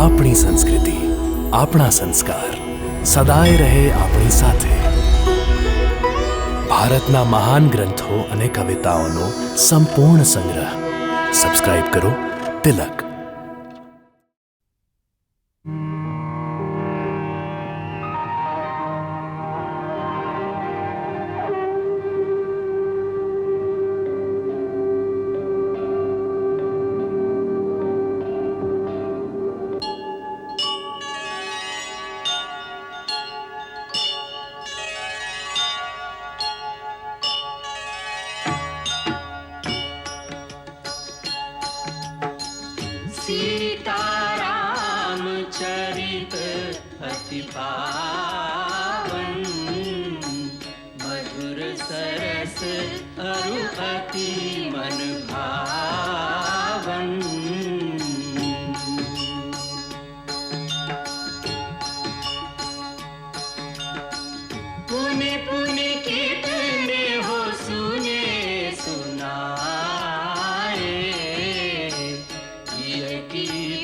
આપણી સંસ્કૃતિ, આપણા સંસ્કાર સદાય રહે આપણી સાથે. ભારતના મહાન ગ્રંથો અને કવિતાઓનો સંપૂર્ણ સંગ્રહ. સબસ્ક્રાઇબ કરો તિલક. सीताराम चरित अति पावन, मधुर सरस अरु अति मन भावन. पुनि पुनि कितने हो सुने सुनाए,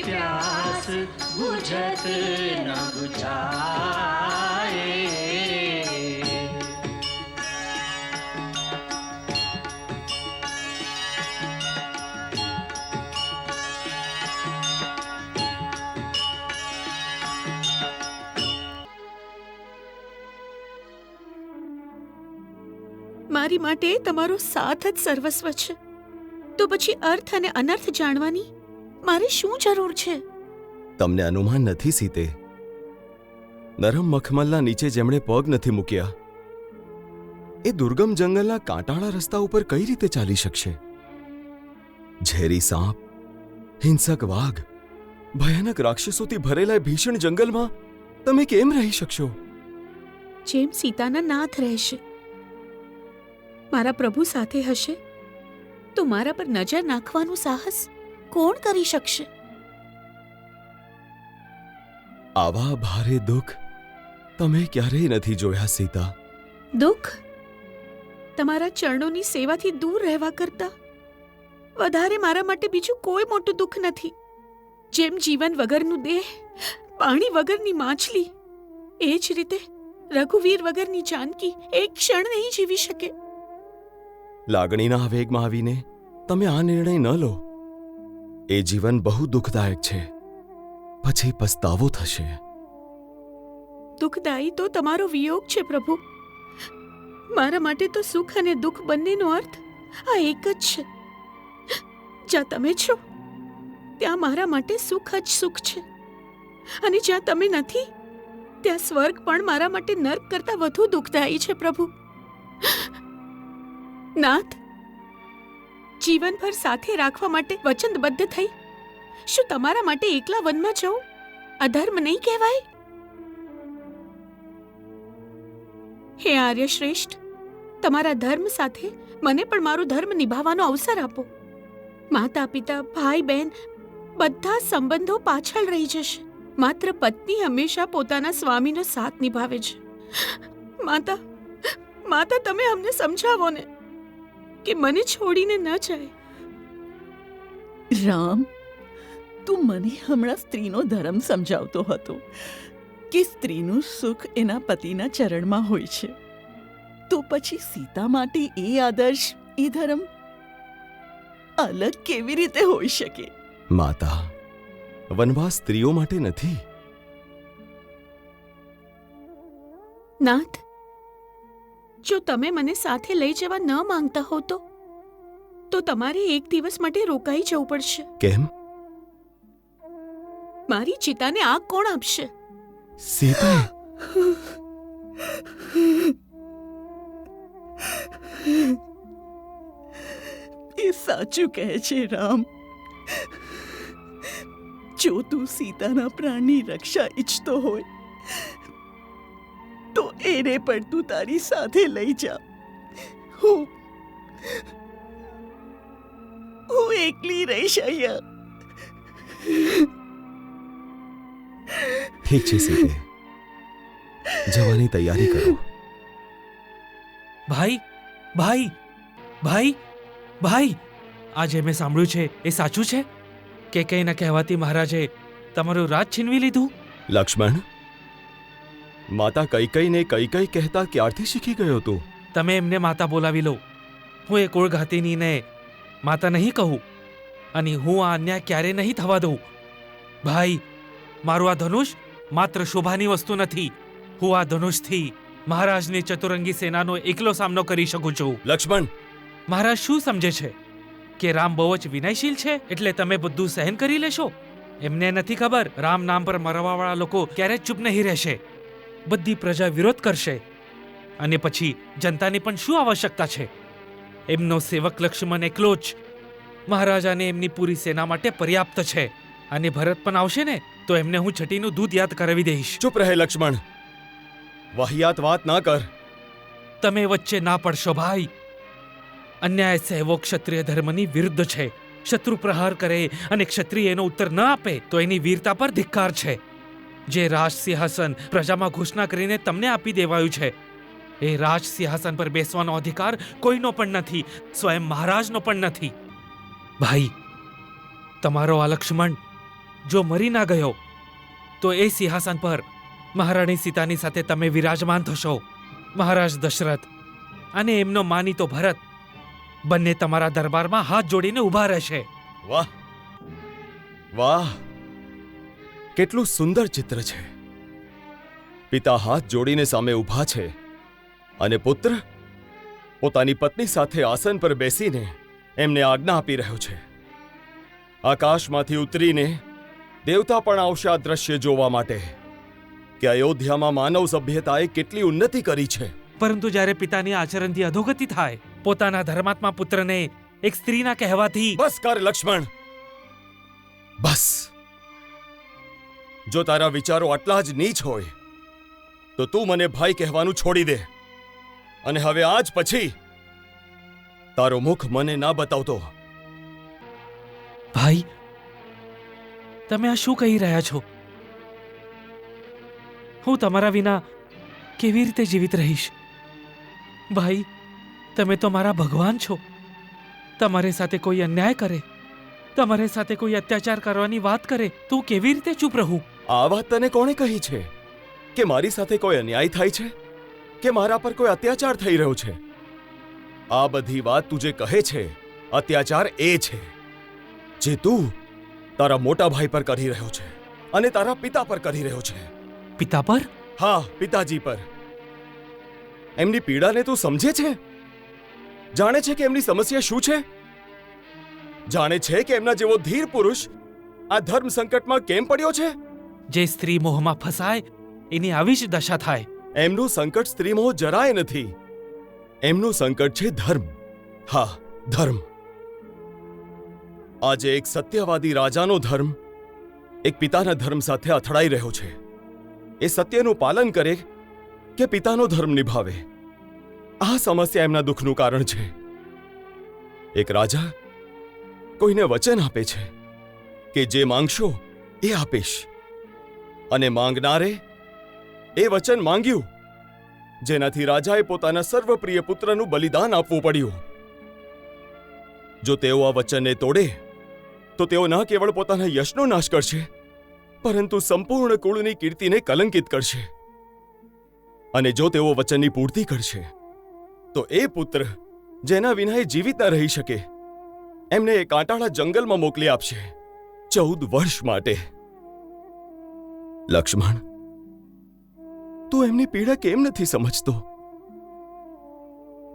प्यास बुझत न बुझाए. મારી માટે તમારો સાથ જ સર્વસ્વ છે, તો પછી અર્થ અને અનર્થ જાણવાની મારે શું જરૂર છે? તમને અનુમાન નથી સીતે. નરમ મખમલના નીચે જેમણે પગ નથી મૂક્યા એ દુર્ગમ જંગલના કાંટાળા રસ્તા ઉપર કઈ રીતે ચાલી શકશે? ઝેરી સાપ, હિંસક વાઘ, ભયાનક રાક્ષસોથી ભરેલા ભીષણ જંગલમાં તમે કેમ રહી શકશો? જેમ સીતાના નાથ રહેશે, મારા પ્રભુ સાથે હશે, તો મારા પર નજર નાખવાનું સાહસ કોણ કરી શકશે? આવા ભારે દુઃખ તમે ક્યારેય નથી જોયા સીતા. દુઃખ તમારા ચરણોની સેવાથી દૂર રહેવા કરતા વધારે મારા માટે બીજું કોઈ મોટું દુઃખ નથી. જેમ જીવન વગરનું દેહ, પાણી વગરની માછલી, એ જ રીતે રઘુવીર વગરની જાનકી એક ક્ષણ નહીં જીવી શકે. લાગણીના આવેગમાં આવીને તમે આ નિર્ણય ન લો. એ જીવન બહુ દુઃખદાયક છે, પછી પસ્તાવો થશે. દુઃખદાયી તો તમારો વિયોગ છે પ્રભુ. મારા માટે તો સુખ અને દુઃખ બંનેનો અર્થ આ એક જ છે. જ્યાં તમે છો ત્યાં મારા માટે સુખ જ સુખ છે, અને જ્યાં તમે નથી ત્યાં સ્વર્ગ પણ મારા માટે નર્ક કરતા વધુ દુઃખદાયી છે પ્રભુ. નાથ, જીવનભર સાથે રાખવા માટે વચનબદ્ધ થઈ શું તમારા માટે એકલા વનમાં જવું અધર્મ નહીં કહેવાય? હે આર્ય શ્રેષ્ઠ, તમારા ધર્મ સાથે મને પણ મારો ધર્મ નિભાવવાનો અવસર આપો. માતા પિતા, ભાઈ બહેન બધા સંબંધો પાછળ રહી જશે. માત્ર પત્ની હંમેશા પોતાના સ્વામીનો સાથ નિભાવે છે. માતા, માતા તમે અમને સમજાવો ને કે મને છોડીને ન જાય. રામ, તું મને હમણાં સ્ત્રીનો ધર્મ સમજાવતો હતો કે સ્ત્રીનું સુખ એના પતિના ચરણમાં હોય છે. તો પછી સીતા માટે એ આદર્શ, એ ધર્મ અલગ કેવી રીતે હોઈ શકે? માતા, વનવાસ સ્ત્રીઓ માટે નથી. નાથ, જો તમે મને સાથે લઈ જવા ન માંગતા હો તો તમારે એક દિવસ માટે રોકાઈ જવું પડશે. કેમ? મારી ચિતાને આગ કોણ આપશે? સીતા, એ સાચું કહે છે રામ. જો તું સીતાના પ્રાણની રક્ષા ઈચ્છતો હોય તો એને પણ તું તારી સાથે લઈ જા. હું એકલી રહીશ અહીંયા. ઠીક છે સીતે, જવાની તૈયારી કરો. ભાઈ, ભાઈ, ભાઈ, ભાઈ, આજે મેં સાંભળ્યું છે એ સાચું છે કે કઈના કહેવાથી મહારાજે તમારું રાજ છીનવી લીધું? લક્ષ્મણ, માતા કૈકેયીને કૈકેયી કહેતા ક્યારથી શીખી ગયો તું? તમે એમને માતા બોલાવી લો. હું એ કુળઘાતીનીને માતા નહીં કહું, અને હું આ અન્યાય ક્યારે નહીં થવા દઉં. ભાઈ, મારું આ ધનુષ માત્ર શોભાની વસ્તુ નથી. હું આ ધનુષથી મહારાજની ચતુરંગી સેનાનો એકલો સામનો કરી શકું છું. લક્ષ્મણ, મહારાજ શું સમજે છે કે રામ બહુ જ વિનયશીલ છે એટલે તમે બધું સહન કરી લેશો? એમને નથી ખબર રામ નામ પર મરવાવાળા લોકો ક્યારે ચૂપ નહીં રહેશે. બધી પ્રજા વિરોધ કરશે, અને પછી જનતાની પણ શું આવશ્યકતા છે? એમનો સેવક લક્ષ્મણ એકલો જ મહારાજાને એમની પૂરી સેના માટે પર્યાપ્ત છે. અને ભરત પણ આવશે ને તો એમને હું છઠ્ઠીનું દૂધ યાદ કરાવી દઈશ. ચૂપ રહે લક્ષ્મણ, વાહિયાત વાત ના કર. તમે વચ્ચે ના પડશો ભાઈ. અન્યાય સહેવો ક્ષત્રિય ધર્મની વિરુદ્ધ છે. શત્રુ પ્રહાર કરે અને ક્ષત્રિય એનો ઉત્તર ન આપે તો એની વીરતા પર ધિક્કાર છે. જે રાજ સિંહાસન પ્રજામાં ઘોષણા કરીને તમને આપી દેવાયું છે, એ રાજ સિંહાસન પર બેસવાનો અધિકાર કોઈનો પણ નથી, સ્વયં મહારાજનો પણ નથી. ભાઈ, તમારો આ લક્ષ્મણ જો મરી ના ગયો તો એ સિંહાસન પર મહારાણી સીતાની સાથે તમે વિરાજમાન થશો. મહારાજ દશરથ અને એમનો માનીતો ભરત બંને તમારા દરબારમાં હાથ જોડીને ઊભા રહેશે. વાહ વાહ, કેટલું સુંદર ચિત્ર છે. પિતા હાથ જોડીને સામે ઊભા છે અને પુત્ર પોતાની પત્ની સાથે આસન પર બેસીને એમને આજ્ઞા આપી રહ્યો છે. આકાશમાંથી ઉતરીને દેવતા પણ આવશે આ દ્રશ્ય જોવા માટે કે અયોધ્યામાં માનવ સભ્યતાએ કેટલી ઉન્નતિ કરી છે. પરંતુ જ્યારે પિતાની આચરણથી અધોગતિ થાય, પોતાના ધર્માત્મા પુત્રને એક સ્ત્રીના કહેવાથી... બસ કર લક્ષ્મણ, બસ. જો તારા વિચારો આટલા જ નીચ હોય તો તું મને ભાઈ કહેવાનું છોડી દે, અને હવે આજ પછી તારો મુખ મને ના બતાવતો. ભાઈ, તમે આ શું કહી રહ્યા છો? હું તમારા વિના કેવી રીતે જીવિત રહીશ? ભાઈ, તમે તો મારા ભગવાન છો. તમારી સાથે કોઈ અન્યાય કરે, તમારી સાથે કોઈ અત્યાચાર કરવાની વાત કરે તો હું કેવી રીતે ચૂપ રહું? આ વાત તને કોણે કહી છે કે મારી સાથે કોઈ અન્યાય થાય છે કે મારા પર કોઈ અત્યાચાર થઈ રહ્યો છે? આ બધી વાત તું જે કહે છે અત્યાચાર એ છે જે તું તારા મોટા ભાઈ પર કરી રહ્યો છે અને તારા પિતા પર કરી રહ્યો છે. પિતા પર? હા, પિતાજી પર. એમની પીડાને તું સમજે છે? જાણે છે કે એમની સમસ્યા શું છે? જાણે છે કે એમના જેવો ધીર પુરુષ આ ધર્મ સંકટમાં કેમ પડ્યો છે? જે સ્ત્રી મોહમાં ફસાય એની આવી જ દશા થાય. એમનું સંકટ સ્ત્રી મોહ જરાય નથી. એમનું સંકટ છે ધર્મ. હા, ધર્મ. આજે એક સત્યવાદી રાજાનો ધર્મ એક પિતાના ધર્મ સાથે અથડાઈ રહ્યો છે. એ સત્યનું પાલન કરે કે પિતાનો ધર્મ નિભાવે, આ સમસ્યા એમના દુઃખનું કારણ છે. એક રાજા કોઈને વચન આપે છે કે જે માંગશો એ આપીશ, અને માંગનારે એ વચન માંગ્યું જેનાથી રાજાએ પોતાના સર્વપ્રિય પુત્રનું બલિદાન આપવું પડ્યું. જો તેઓ આ વચનને તોડે તો તેઓ ન કેવળ પોતાના યશનો નાશ કરશે પરંતુ સંપૂર્ણ કુળની કીર્તિને કલંકિત કરશે. અને જો તેઓ વચનની પૂર્તિ કરશે તો એ પુત્ર જેના વિના એ જીવિત ન રહી શકે એમને એ કાંટાળા જંગલમાં મોકલી આપશે 14 વર્ષ માટે. લક્ષ્મણ, તું એમની પીડા કેમ નથી સમજતો?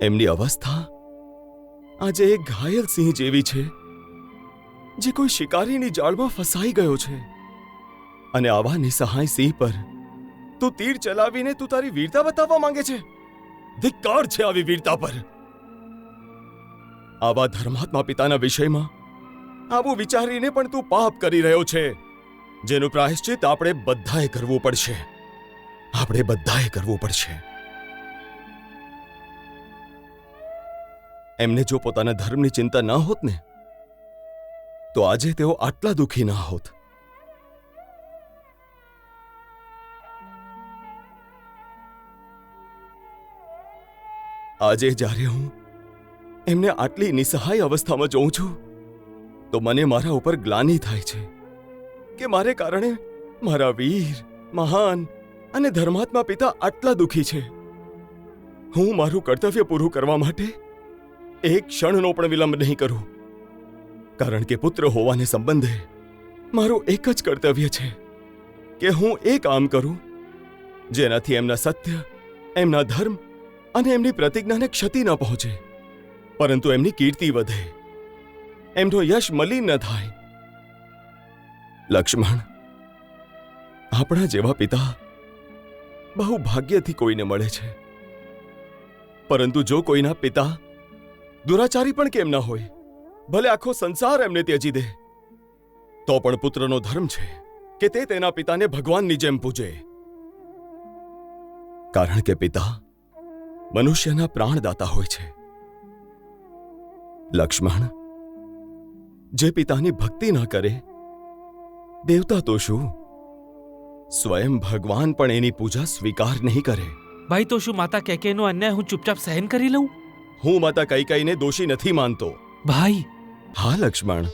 એમની અવસ્થા આજે એક ઘાયલ સિંહ જેવી છે જે કોઈ શિકારીની જાળમાં ફસાઈ ગયો છે, અને આવા નિસહાય સિંહ પર તું તીર ચલાવીને તું તારી વીરતા બતાવવા માંગે છે. ધિક્કાર છે આવી વીરતા પર. આવા ધર્માત્મા પિતાના વિષયમાં આવું વિચારીને પણ તું પાપ કરી રહ્યો છે, જેનું પ્રાયશ્ચિત આપણે બધાએ કરવું પડશે. આપણે બધાએ કરવું પડશે. એમને જો પોતાના ધર્મની ચિંતા ન હોત ને તો આજે તેઓ આટલા દુઃખી ન હોત. આજે જ્યારે હું એમને આટલી નિસહાય અવસ્થામાં જોઉં છું તો મને મારા ઉપર ગ્લાનિ થાય છે કે મારે કારણે મારા વીર, મહાન અને ધર્માત્મા પિતા આટલા દુઃખી છે. હું મારું કર્તવ્ય પૂરું કરવા માટે એક ક્ષણનો પણ વિલંબ નહીં કરું, કારણ કે પુત્ર હોવાને સંબંધે મારું એક જ કર્તવ્ય છે કે હું એ કામ કરું જેનાથી એમના સત્ય, એમના ધર્મ અને એમની પ્રતિજ્ઞાને ક્ષતિ ન પહોંચે, પરંતુ એમની કીર્તિ વધે, એમનો યશ મલિન ન થાય. લક્ષ્મણ, આપણા જેવા પિતા બહુ ભાગ્યથી કોઈને મળે છે, પરંતુ જો કોઈના પિતા દુરાચારી પણ કેમ ના હોય, ભલે આખો સંસાર એમને ત્યજી દે, તો પણ પુત્રનો ધર્મ છે કે તે તેના પિતાને ભગવાનની જેમ પૂજે, કારણ કે પિતા મનુષ્યના પ્રાણદાતા હોય છે. લક્ષ્મણ, જે પિતાની ભક્તિ ન કરે, દેવતા તો શું, સ્વયં ભગવાન પણ એની પૂજા સ્વીકાર નહીં કરે. ભાઈ, તો શું માતા કૈકેયીનો અન્યાય હું ચૂપચાપ સહન કરી લઉં? હું માતા કૈકેયીને દોષી નથી માનતો. ભાઈ, હા લક્ષ્મણ,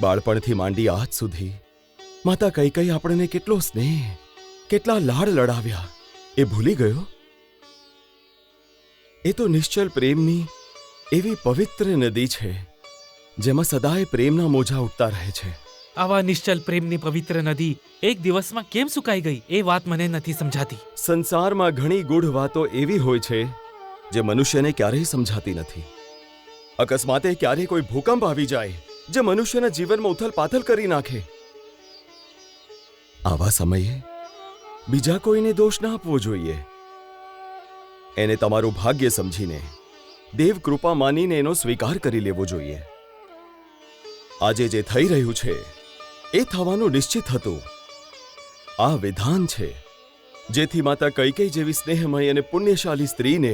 બાળપણથી માંડી આજ સુધી માતા કૈકેયી આપણને કેટલો સ્નેહ, કેટલા લાડ લડાવ્યા, એ ભૂલી ગયો? એ તો નિશ્ચલ પ્રેમની એવી પવિત્ર નદી છે જેમાં સદાય પ્રેમના મોજા ઉઠતા રહે છે. આવા નિશ્ચલ પ્રેમની પવિત્ર નદી એક દિવસમાં કેમ સુકાઈ ગઈ એ વાત મને નથી સમજાતી. સંસારમાં ઘણી ગૂઢ વાતો એવી હોય છે જે મનુષ્યને ક્યારેય સમજાતી નથી. અકસ્માતે ક્યારેય કોઈ ભૂકંપ આવી જાય જે મનુષ્યના જીવનમાં ઉથલપાથલ કરી નાખે. આવા સમયે બીજા કોઈને દોષ ના આપવો જોઈએ. એને તમારું ભાગ્ય સમજીને, દેવ કૃપા માનીને એનો સ્વીકાર કરી લેવો જોઈએ. આજે જે થઈ રહ્યું છે એ થવાનું નિશ્ચિત હતું. આ વિધાન છે જેથી માતા કૈકેયી જેવી સ્નેહમય અને પુણ્યશાળી સ્ત્રીને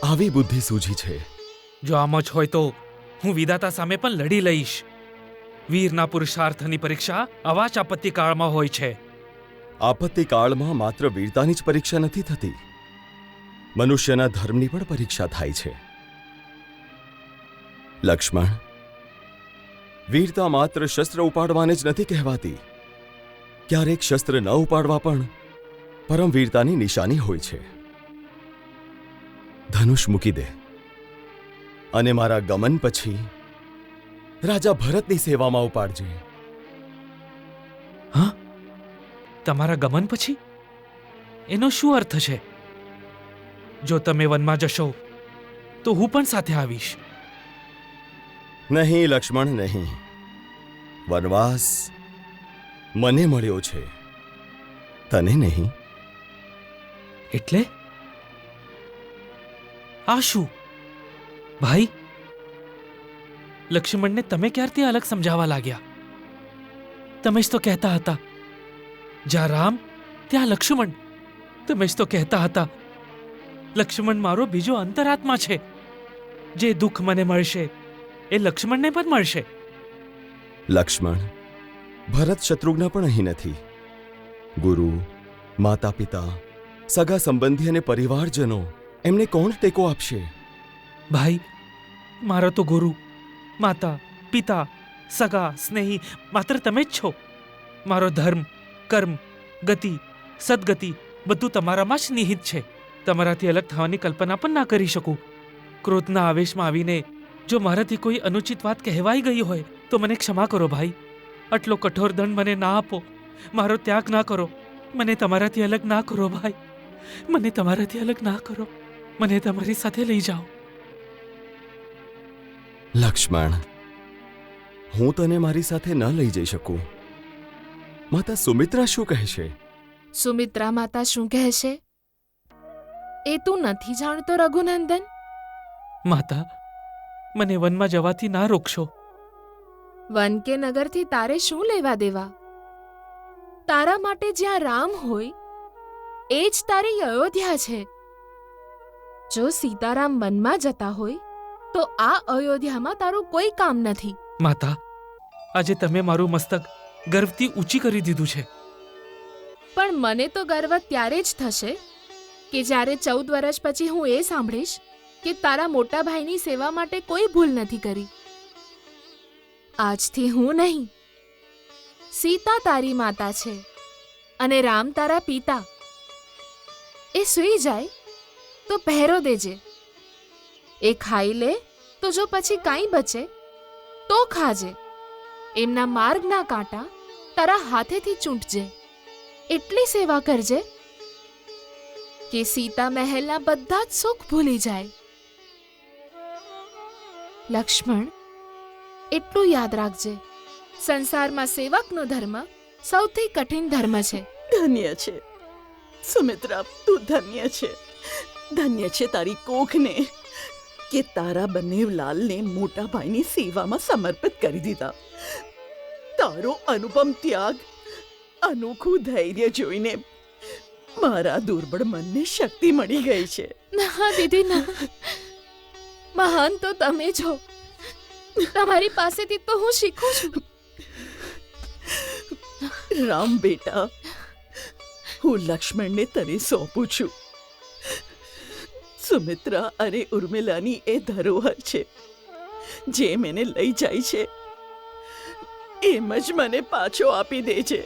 આવી બુદ્ધિ સૂજી છે. જો આમ જ હોય તો હું વિધાતા સામે પણ લડી લઈશ. વીરના પુરુષાર્થની પરીક્ષા આવા જ આપત્તિકાળમાં હોય છે. આપત્તિકાળમાં માત્ર વીરતાની જ પરીક્ષા નથી થતી, મનુષ્યના ધર્મની પણ પરીક્ષા થાય છે. લક્ષ્મણ, વીરતા માત્ર શસ્ત્ર ઉપાડવાને જ નથી કહેવાતી. ક્યારેક શસ્ત્ર ન ઉપાડવા પણ પરમવીરતાની નિશાની હોય છે. ધનુષ મૂકી દે અને મારા ગમન પછી રાજા ભરતની સેવામાં ઉપાડજે. હા, તમારા ગમન પછી? એનો શું અર્થ છે? જો તમે વનમાં જશો તો હું પણ સાથે આવીશ. નહીં લક્ષ્મણ, નહીં. વનવાસ મને મળ્યો છે, તને નહીં. એટલે આ શું? ભાઈ, લક્ષ્મણને તમે ક્યારથી અલગ સમજાવવા લાગ્યા? તમે જ તો કહેતા હતા જ્યાં રામ ત્યાં લક્ષ્મણ. તમે જ તો કહેતા હતા લક્ષ્મણ મારો બીજો અંતરાત્મા છે. જે દુઃખ મને મળશે એ લક્ષ્મણને પણ મળશે. લક્ષ્મણ, ભરત શત્રુઘ્ન પણ અહીં નથી. ગુરુ, માતા પિતા, સગા સંબંધી અને પરિવારજનો, એમને કોણ ટેકો આપશે? ભાઈ, મારો તો ગુરુ, માતા, પિતા, સગા, સ્નેહી માત્ર તમે જ છો. મારો ધર્મ, કર્મ, ગતિ, સદગતિ બધું તમારામાં જ નિહિત છે. તમારાથી અલગ થવાની કલ્પના પણ ના કરી શકું. ક્રોધના આવેશમાં આવીને જો મારાથી કોઈ અનુચિત વાત કહેવાઈ ગઈ હોય તો મને ક્ષમા કરો ભાઈ. આટલો કઠોર દંડ મને ના આપો. મારો ત્યાગ ના કરો. મને તમારાથી અલગ ના કરો ભાઈ. મને તમારાથી અલગ ના કરો. મને તમારી સાથે લઈ જાઓ. લક્ષ્મણ, હું તને મારી સાથે ન લઈ જઈ શકું. માતા સુમિત્રા શું કહેશે? સુમિત્રા માતા શું કહેશે એ તું નથી જાણતો રઘુનંદન? માતા, મને વનમાં જવાથી ના રોકશો. વન કે નગરથી તારે શું લેવા દેવા? તારા માટે જ્યાં રામ હોય એ જ તારી અયોધ્યા છે. જો સીતારામ વનમાં જતા હોય તો આ અયોધ્યામાં તારું કોઈ કામ નથી. માતા, આજે તમે મારું મસ્તક ગર્વથી ઊંચી કરી દીધું છે. પણ મને તો ગર્વ ત્યારે જ થશે કે જ્યારે 14 વર્ષ પછી હું એ સાંભળીશ કે તારા મોટા ભાઈની સેવા માટે કોઈ ભૂલ નથી કરી. આજથી હું નહીં સીતા તારી માતા છે અને રામ તારા પિતા. એ સૂઈ જાય તો પહેરો દેજે. એ ખાઈ લે તો જો પછી કાંઈ બચે તો ખાજે. એમના માર્ગના કાંટા તારા હાથેથી ચૂંટજે. એટલી સેવા કરજે કે સીતા મહેલના બધા જ સુખ ભૂલી જાય. લક્ષ્મણ, એટલું યાદ રાખજે, સંસારમાં સેવકનો ધર્મ સૌથી કઠિન ધર્મ છે. ધન્ય છે સુમિત્રા, તું ધન્ય છે. ધન્ય છે તારી કોખને કે તારા બંને લાલને મોટા ભાઈની સેવામાં સમર્પિત કરી દીધા. તારો અનુપમ ત્યાગ, અનોખું ધૈર્ય જોઈને મારા દુર્બળ મનને શક્તિ મળી ગઈ છે. ના દીદી ના, મહાન તો તમે છો. તમારી પાસેથી તો હું શીખું છું. રામ બેટા, હું લક્ષ્મણને તને સોંપું છું. સુમિત્રા અને ઉર્મિલાની એ ધરોહર છે. જેમ એને લઈ જાય છે એમ જ મને પાછો આપી દે છે.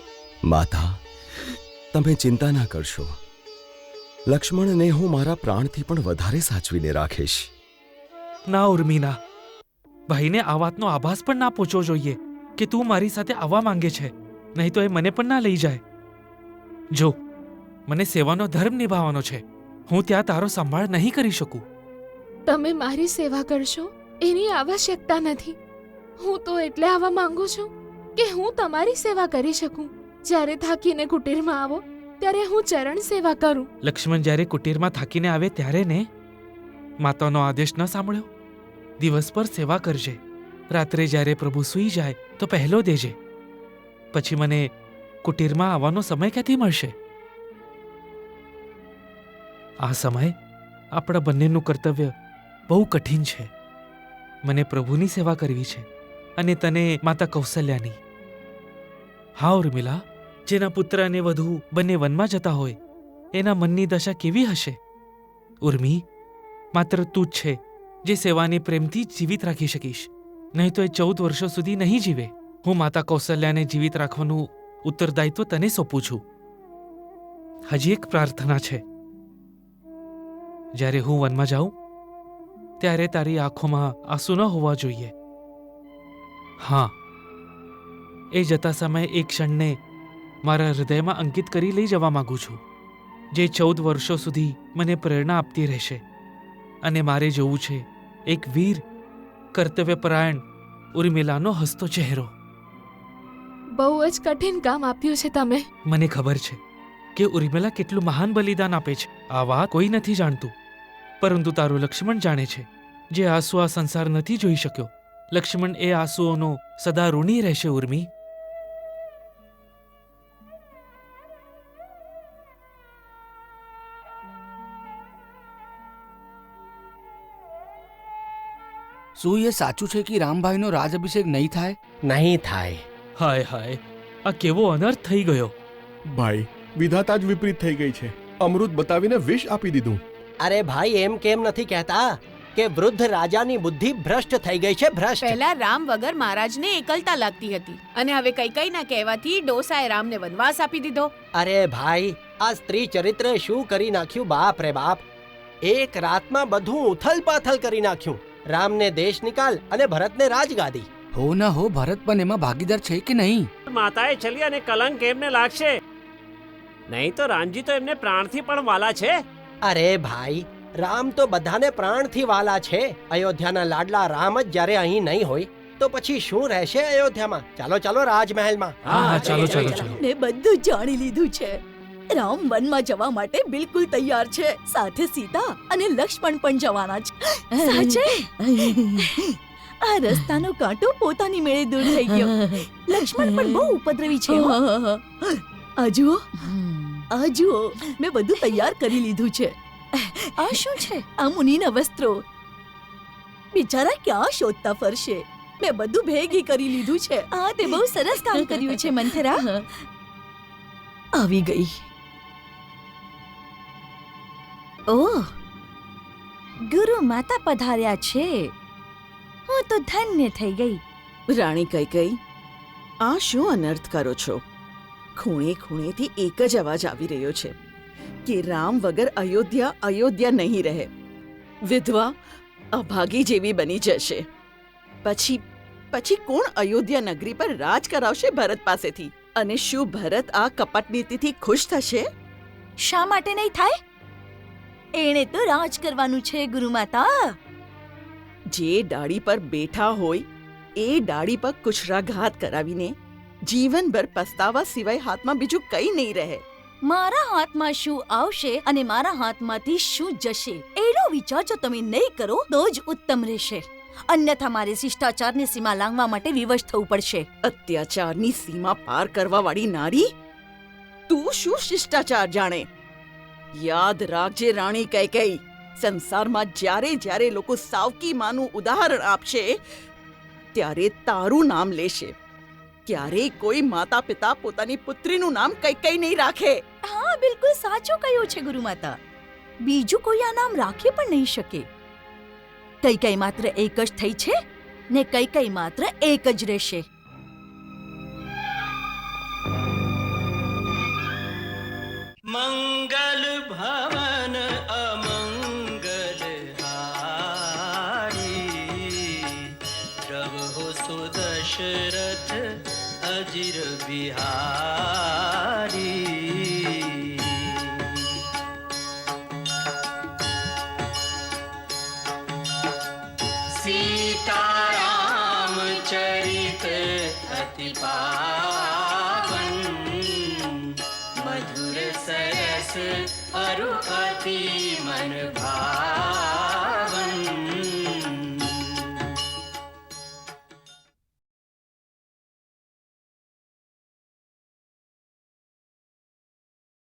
માતા, તમે ચિંતા ના કરશો. લક્ષ્મણને હું મારા પ્રાણથી પણ વધારે સાચવીને રાખીશ. ના ઉર્મિના, ભાઈને આ વાતનો આભાસ પણ ના પૂછવો જોઈએ કે તું મારી સાથે આવવા માંગે છે, નહીં તો એ મને પણ ના લઈ જાય. જો, મને સેવાનો ધર્મ નિભાવવાનો છે. હું ત્યાં તારો સંભાળ નહીં કરી શકું. તમે મારી સેવા કરશો એની આવશ્યકતા નથી. હું તો એટલે આવવા માંગુ છું કે હું તમારી સેવા કરી શકું. જ્યારે થાકીને કુટીરમાં આવો ત્યારે હું ચરણ સેવા કરું. લક્ષ્મણ જ્યારે કુટીરમાં થાકીને આવે ત્યારે ને માતાનો આદેશ ન સાંભળ્યો? દિવસ પર સેવા કરજે, રાત્રે જ્યારે પ્રભુ સૂઈ જાય તો પહેલો દેજે. પછી મને કુટીરમાં આવવાનો સમય ક્યાંથી મળશે? આ સમય આપણા બંનેનું કર્તવ્ય બહુ કઠિન છે. મને પ્રભુની સેવા કરવી છે અને તને માતા કૌશલ્યાની. હા ઉર્મિલા, જેના પુત્ર અને વધુ બંને વનમાં જતા હોય એના મનની દશા કેવી હશે? ઉર્મી, માત્ર તું જ છે જે સેવાને પ્રેમથી જીવિત રાખી શકીશ, નહીં તો એ 14 વર્ષો સુધી નહીં જીવે. હું માતા કૌશલ્યાને જીવિત રાખવાનું ઉત્તરદાયિત્વ તને સોંપું છું. હજી એક પ્રાર્થના છે. જ્યારે હું વનમાં જાઉં ત્યારે તારી આંખોમાં આંસુ ન હોવા જોઈએ. હા, એ જતા સમયે એક ક્ષણને મારા હૃદયમાં અંકિત કરી લઈ જવા માંગુ છું, જે 14 વર્ષો સુધી મને પ્રેરણા આપતી રહેશે. અને મારે જોવું છે એક વીર, કર્તવ્યપરાયણ ઉર્મિલાનો હસતો ચહેરો. બહુ જ કઠિન કામ આપ્યું છે તમે. મને ખબર છે કે ઉર્મિલા કેટલું મહાન બલિદાન આપે છે. આ વાત કોઈ નથી જાણતું, પરંતુ તારો લક્ષ્મણ જાણે છે, જે આંસુ આ સંસાર નથી જોઈ શક્યો. લક્ષ્મણ એ આંસુઓનો સદા ઋણી રહેશે. ઉર્મી, શું એ સાચું છે કે રામભાઈનો રાજઅભિષેક નહીં થાય? નહીં થાય. હાય હાય, આ કેવો અનર્થ થઈ ગયો. ભાઈ, વિધાતા જ વિપરીત થઈ ગઈ છે. અમૃત બતાવીને વિષ આપી દીધું. અરે ભાઈ, એમ કેમ નથી કહેતા કે વૃદ્ધ રાજાની બુદ્ધિ ભ્રષ્ટ થઈ ગઈ છે? ભ્રષ્ટ. પહેલા રામ વગર મહારાજને એકલતા લાગતી હતી અને હવે કઈકઈના કહેવાથી ડોસાએ રામને વનવાસ આપી દીધો. અરે ભાઈ, આ સ્ત્રી ચરિત્રે શું કરી નાખ્યું? બાપ રે બાપ, એક રાતમાં બધું ઉથલપાથલ કરી નાખ્યું. રામને દેશ નિકાલ અને ભરતને રાજગાદી. હો ના હો, ભરત પણ એમાં ભાગીદાર છે કે નહીં? માતાએ ચલી અને કલંક એમને લાગશે, નહીં તો રામજી તો એમને પ્રાણથી પણ વાલા છે. અરે ભાઈ, રામ તો બધાને પ્રાણથી વાલા છે. અયોધ્યાના લાડલા રામ જ જ્યારે અહીં નહીં હોય તો પછી શું રહેશે અયોધ્યામાં? ચાલો ચાલો રાજમહેલમાં. હા, ચાલો ચાલો ચાલો. મેં બધું જાણી લીધું છે. રામ વનમાં જવા માટે બિલકુલ તૈયાર છે. સાથે સીતા અને લક્ષ્મણ પણ જવાના છે. સાચે? આ રસ્તાનો કાંટો પોતાની મેળે દૂર થઈ ગયો. લક્ષ્મણ પણ બહુ ઉપદ્રવી છે. આ જુઓ, મેં બધું તૈયાર કરી લીધું છે. આ શું છે? આ મુનિના વસ્ત્રો. બિચારા ક્યાં શોધતા ફરશે? મેં બધું ભેગી કરી લીધું છે. આ તે બહુ સરસ કામ કર્યું છે મંથરા. આવી ગઈ. ઓહ, ગુરુ માતા પધાર્યા છે. હું તો ધન્ય થઈ ગઈ. રાણી કઈ આ શું અનર્થ કરો છો? ખૂણે ખૂણેથી એક જ અવાજ આવી રહ્યો છે કે રામ વગર અયોધ્યા અયોધ્યા નહીં રહે. વિધવા અભાગી જેવી બની જશે. પછી પછી કોણ અયોધ્યા નગરી પર રાજ કરાવશે ભરત પાસેથી? અને શું ભરત આ કપટ નીતિથી ખુશ થશે? શા માટે નહીં થાય? એણે તો રાજ કરવાનું છે ગુરુમાતા. જે ડાળી પર બેઠા હોય એ ડાળી પર કુશરાઘાત કરાવીને જીવનભર પસ્તાવા સિવાય હાથમાં બીજું કંઈ નહીં રહે. મારા હાથમાં શું આવશે અને મારા હાથમાંથી શું જશે એનો વિચાર જો તમે નહીં કરો તો જ ઉત્તમ રહેશે. અન્યથા મારે શિષ્ટાચારની સીમા લાંઘવા માટે વિવશ થવું પડશે. અત્યાચારની સીમા પાર કરવા વાળી નારી, તું શું શિષ્ટાચાર જાણે? યાદ રાખજે રાણી કૈકેયી, સંસારમાં જ્યારે જ્યારે લોકો સાવકી માનું ઉદાહરણ આપશે ત્યારે તારું નામ લેશે. ક્યારેય કોઈ માતા પિતા પોતાની પુત્રીનું નામ કૈકેયી નહીં રાખે. હા, બિલકુલ સાચું કહ્યું છે ગુરુમાતા. બીજું કોઈ આ નામ રાખી પણ નહીં શકે. કૈકેયી માત્ર એક જ થઈ છે ને કૈકેયી માત્ર એક જ રહેશે. મંગલ ભવન અમંગલ હારી, પ્રભુ સુદશરથ અજીર બિહારી. સીતારામ ચરિત અતિ પાવન, મધુર સરસ અરુ અતિ મન ભાવન.